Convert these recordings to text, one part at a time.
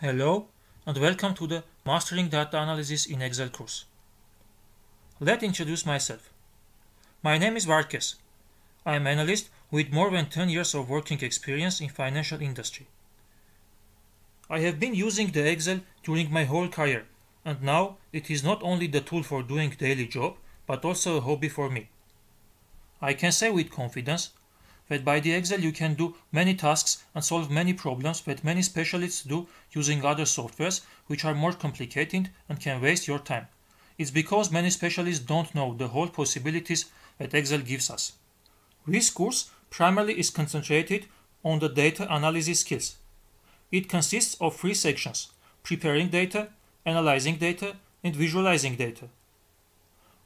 Hello and welcome to the Mastering Data Analysis in Excel course. Let me introduce myself. My name is Varkes. I am an analyst with more than 10 years of working experience in financial industry. I have been using the Excel during my whole career, and now it is not only the tool for doing daily job, but also a hobby for me. I can say with confidence that by the Excel you can do many tasks and solve many problems that many specialists do using other softwares which are more complicated and can waste your time. It's because many specialists don't know the whole possibilities that Excel gives us. This course primarily is concentrated on the data analysis skills. It consists of 3 sections: preparing data, analyzing data, and visualizing data.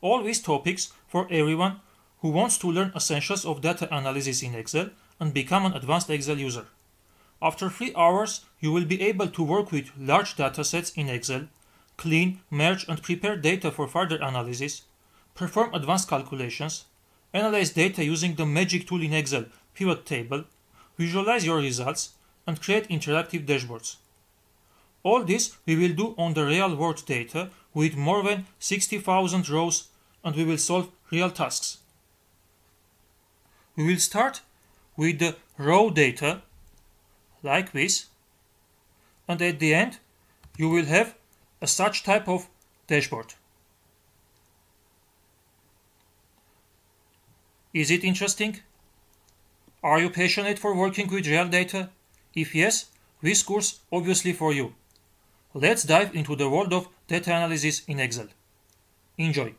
All these topics for everyone who wants to learn essentials of data analysis in Excel and become an advanced Excel user. After 3 hours, you will be able to work with large datasets in Excel, clean, merge and prepare data for further analysis, perform advanced calculations, analyze data using the magic tool in Excel, pivot table, visualize your results, and create interactive dashboards. All this we will do on the real world data with more than 60,000 rows, and we will solve real tasks. We will start with the raw data, like this, and at the end you will have a such type of dashboard. Is it interesting? Are you passionate for working with real data? If yes, this course obviously for you. Let's dive into the world of data analysis in Excel. Enjoy!